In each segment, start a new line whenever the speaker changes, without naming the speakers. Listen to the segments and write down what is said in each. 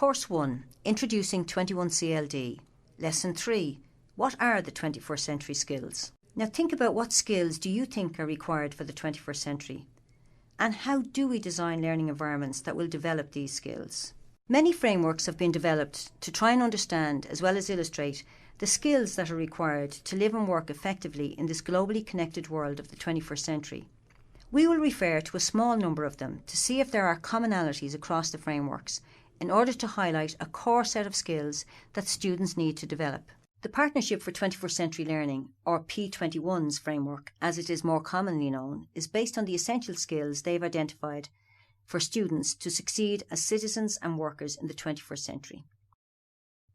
Course 1, Introducing 21 CLD. Lesson 3, What are the 21st century skills? Now think about what skills do you think are required for the 21st century? And how do we design learning environments that will develop these skills? Many frameworks have been developed to try and understand, as well as illustrate, the skills that are required to live and work effectively in this globally connected world of the 21st century. We will refer to a small number of them to see if there are commonalities across the frameworks in order to highlight a core set of skills that students need to develop. The Partnership for 21st Century Learning, or P21's framework, as it is more commonly known, is based on the essential skills they've identified for students to succeed as citizens and workers in the 21st century.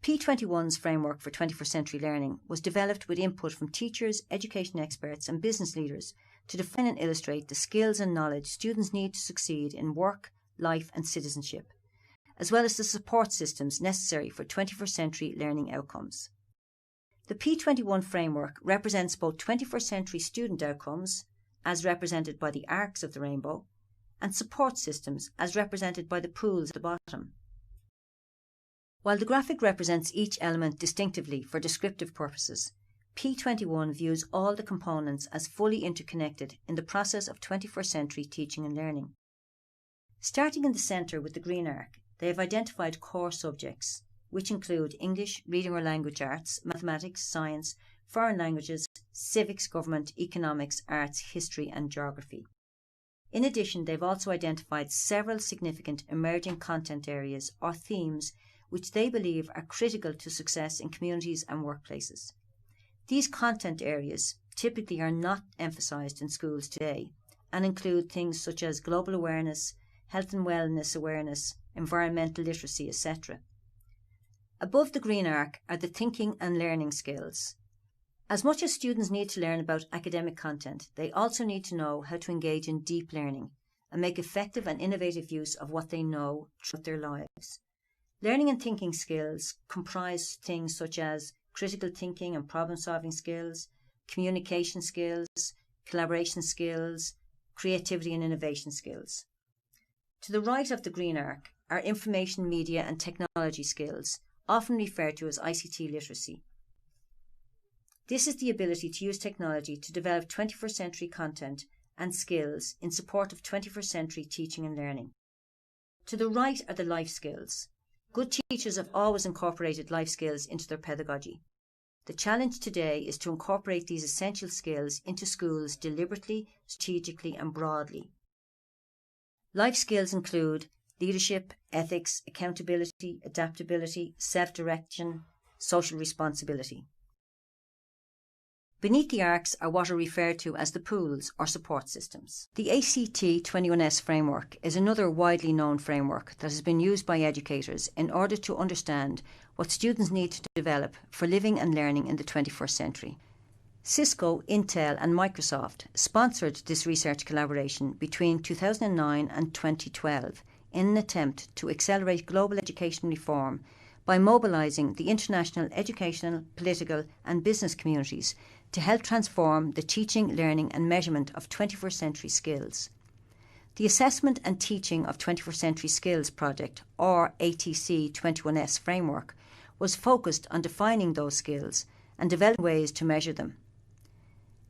P21's framework for 21st century learning was developed with input from teachers, education experts and business leaders to define and illustrate the skills and knowledge students need to succeed in work, life and citizenship, as well as the support systems necessary for 21st century learning outcomes. The P21 framework represents both 21st century student outcomes, as represented by the arcs of the rainbow, and support systems, as represented by the pools at the bottom. While the graphic represents each element distinctively for descriptive purposes, P21 views all the components as fully interconnected in the process of 21st century teaching and learning. Starting in the centre with the green arc, they have identified core subjects, which include English, reading or language arts, mathematics, science, foreign languages, civics, government, economics, arts, history and geography. In addition, they've also identified several significant emerging content areas or themes which they believe are critical to success in communities and workplaces. These content areas typically are not emphasised in schools today and include things such as global awareness, health and wellness awareness, environmental literacy, etc. Above the green arc are the thinking and learning skills. As much as students need to learn about academic content, they also need to know how to engage in deep learning and make effective and innovative use of what they know throughout their lives. Learning and thinking skills comprise things such as critical thinking and problem-solving skills, communication skills, collaboration skills, creativity and innovation skills. To the right of the green arc are information, media and technology skills, often referred to as ICT literacy. This is the ability to use technology to develop 21st century content and skills in support of 21st century teaching and learning. To the right are the life skills. Good teachers have always incorporated life skills into their pedagogy. The challenge today is to incorporate these essential skills into schools deliberately, strategically and broadly. Life skills include leadership, ethics, accountability, adaptability, self-direction, social responsibility. Beneath the arcs are what are referred to as the pools or support systems. The ACT21S framework is another widely known framework that has been used by educators in order to understand what students need to develop for living and learning in the 21st century. Cisco, Intel and Microsoft sponsored this research collaboration between 2009 and 2012 in an attempt to accelerate global education reform by mobilising the international educational, political and business communities to help transform the teaching, learning and measurement of 21st century skills. The Assessment and Teaching of 21st Century Skills project, or ATC21S framework, was focused on defining those skills and developing ways to measure them.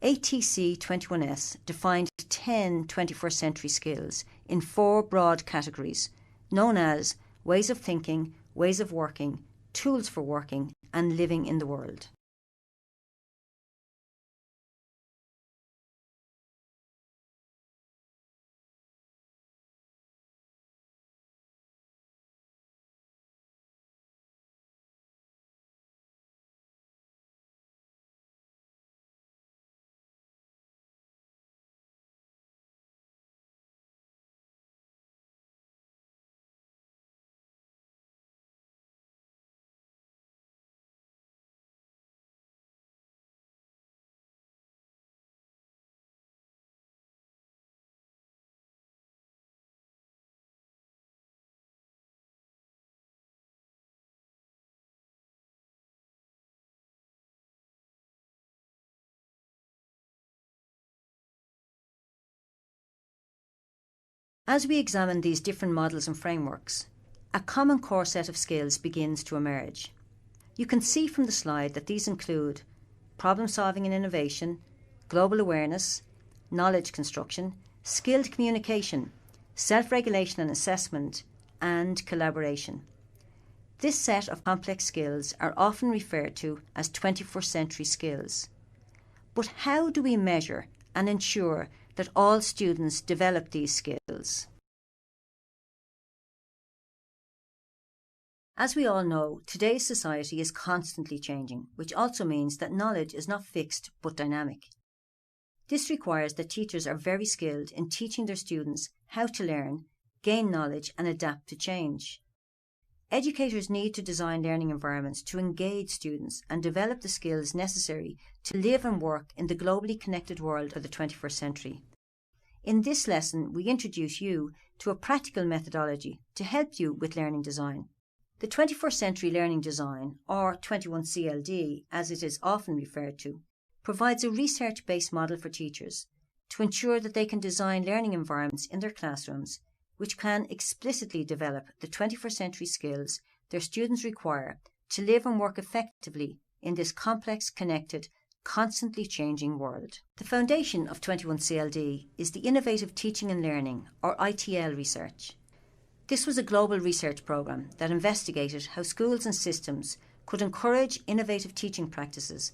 ATC21S defined 10 21st century skills in 4 broad categories, known as ways of thinking, ways of working, tools for working, and living in the world. As we examine these different models and frameworks, a common core set of skills begins to emerge. You can see from the slide that these include problem solving and innovation, global awareness, knowledge construction, skilled communication, self-regulation and assessment, and collaboration. This set of complex skills are often referred to as 21st century skills. But how do we measure and ensure that all students develop these skills? As we all know, today's society is constantly changing, which also means that knowledge is not fixed but dynamic. This requires that teachers are very skilled in teaching their students how to learn, gain knowledge, and adapt to change. Educators need to design learning environments to engage students and develop the skills necessary to live and work in the globally connected world of the 21st century. In this lesson, we introduce you to a practical methodology to help you with learning design. The 21st Century Learning Design, or 21CLD as it is often referred to, provides a research-based model for teachers to ensure that they can design learning environments in their classrooms which can explicitly develop the 21st century skills their students require to live and work effectively in this complex, connected, constantly changing world. The foundation of 21CLD is the Innovative Teaching and Learning, or ITL research. This was a global research programme that investigated how schools and systems could encourage innovative teaching practices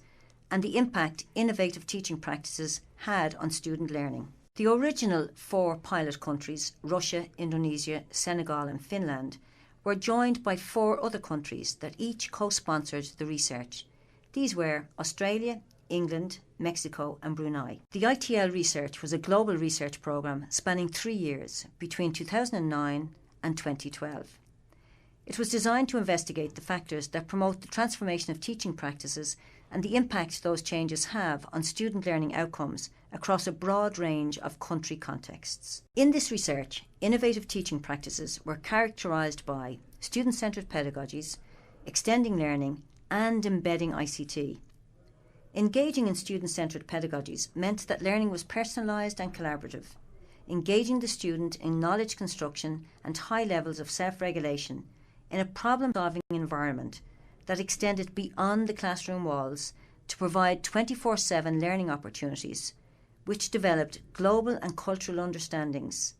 and the impact innovative teaching practices had on student learning. The original 4 pilot countries, Russia, Indonesia, Senegal and Finland, were joined by 4 other countries that each co-sponsored the research. These were Australia, England, Mexico and Brunei. The ITL research was a global research programme spanning 3 years between 2009 and 2012. It was designed to investigate the factors that promote the transformation of teaching practices and the impact those changes have on student learning outcomes across a broad range of country contexts. In this research, innovative teaching practices were characterised by student-centred pedagogies, extending learning and embedding ICT. Engaging in student-centred pedagogies meant that learning was personalised and collaborative, engaging the student in knowledge construction and high levels of self-regulation in a problem-solving environment that extended beyond the classroom walls to provide 24/7 learning opportunities, which developed global and cultural understandings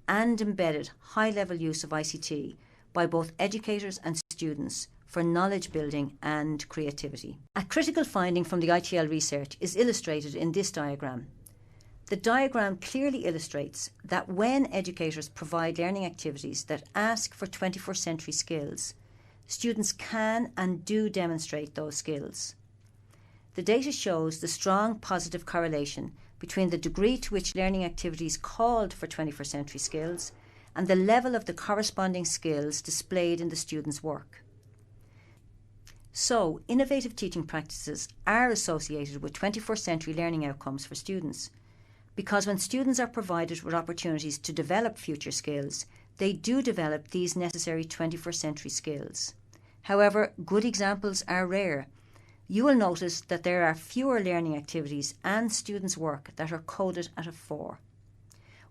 and embedded high-level use of ICT by both educators and students for knowledge building and creativity. A critical finding from the ITL research is illustrated in this diagram. The diagram clearly illustrates that when educators provide learning activities that ask for 21st century skills, students can and do demonstrate those skills. The data shows the strong positive correlation between the degree to which learning activities called for 21st century skills and the level of the corresponding skills displayed in the students' work. So, innovative teaching practices are associated with 21st century learning outcomes for students, because when students are provided with opportunities to develop future skills, they do develop these necessary 21st century skills. However, good examples are rare. You will notice that there are fewer learning activities and students' work that are coded at a 4.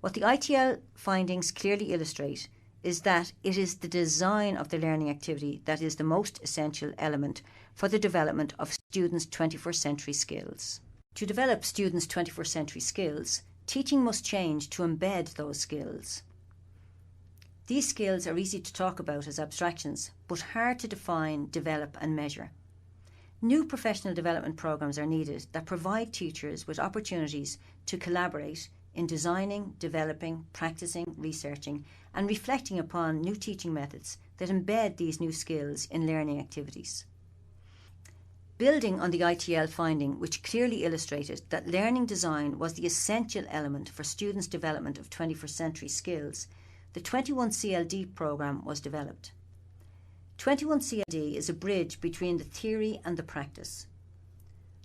What the ITL findings clearly illustrate is that it is the design of the learning activity that is the most essential element for the development of students' 21st century skills. To develop students' 21st century skills, teaching must change to embed those skills. These skills are easy to talk about as abstractions, but hard to define, develop and measure. New professional development programs are needed that provide teachers with opportunities to collaborate in designing, developing, practicing, researching and reflecting upon new teaching methods that embed these new skills in learning activities. Building on the ITL finding, which clearly illustrated that learning design was the essential element for students' development of 21st century skills, the 21CLD programme was developed. 21CLD is a bridge between the theory and the practice.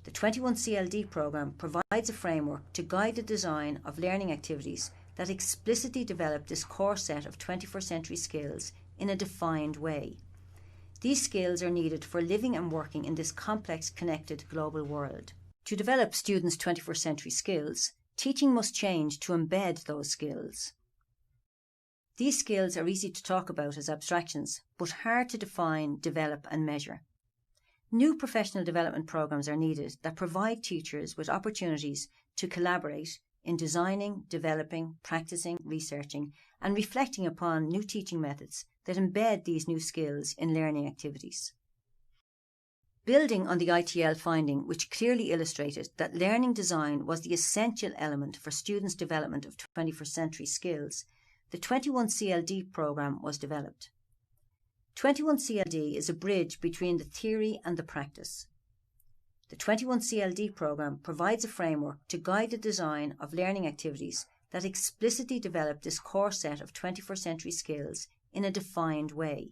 The 21CLD programme provides a framework to guide the design of learning activities that explicitly develop this core set of 21st century skills in a defined way. These skills are needed for living and working in this complex, connected global world. To develop students' 21st century skills, teaching must change to embed those skills. These skills are easy to talk about as abstractions, but hard to define, develop and measure. New professional development programs are needed that provide teachers with opportunities to collaborate in designing, developing, practicing, researching and reflecting upon new teaching methods that embed these new skills in learning activities. Building on the ITL finding, which clearly illustrated that learning design was the essential element for students' development of 21st century skills, the 21CLD programme was developed. 21CLD is a bridge between the theory and the practice. The 21CLD programme provides a framework to guide the design of learning activities that explicitly develop this core set of 21st century skills in a defined way.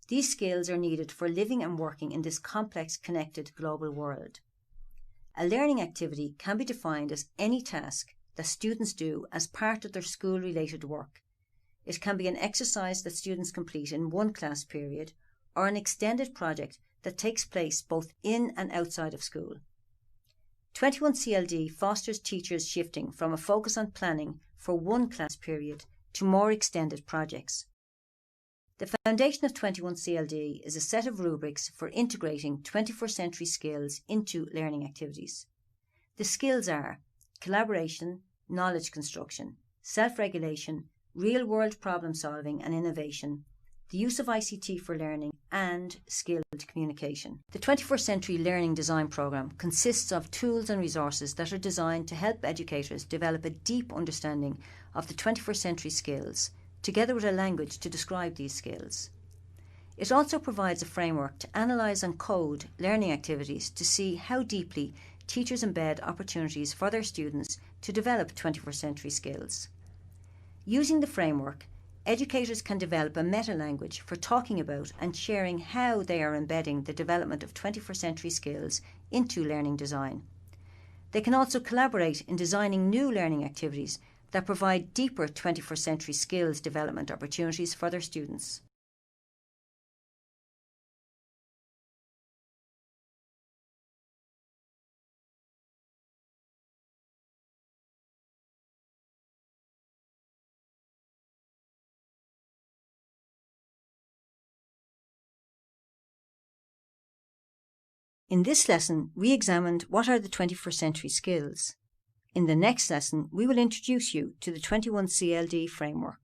These skills are needed for living and working in this complex, connected global world. A learning activity can be defined as any task that students do as part of their school-related work. It can be an exercise that students complete in one class period or an extended project that takes place both in and outside of school. 21CLD fosters teachers shifting from a focus on planning for one class period to more extended projects. The foundation of 21CLD is a set of rubrics for integrating 21st century skills into learning activities. The skills are collaboration, knowledge construction, self-regulation, real-world problem-solving and innovation, the use of ICT for learning, and skilled communication. The 21st Century Learning Design Programme consists of tools and resources that are designed to help educators develop a deep understanding of the 21st century skills, together with a language to describe these skills. It also provides a framework to analyse and code learning activities to see how deeply teachers embed opportunities for their students to develop 21st century skills. Using the framework, educators can develop a meta-language for talking about and sharing how they are embedding the development of 21st century skills into learning design. They can also collaborate in designing new learning activities that provide deeper 21st century skills development opportunities for their students. In this lesson, we examined what are the 21st century skills. In the next lesson, we will introduce you to the 21CLD framework.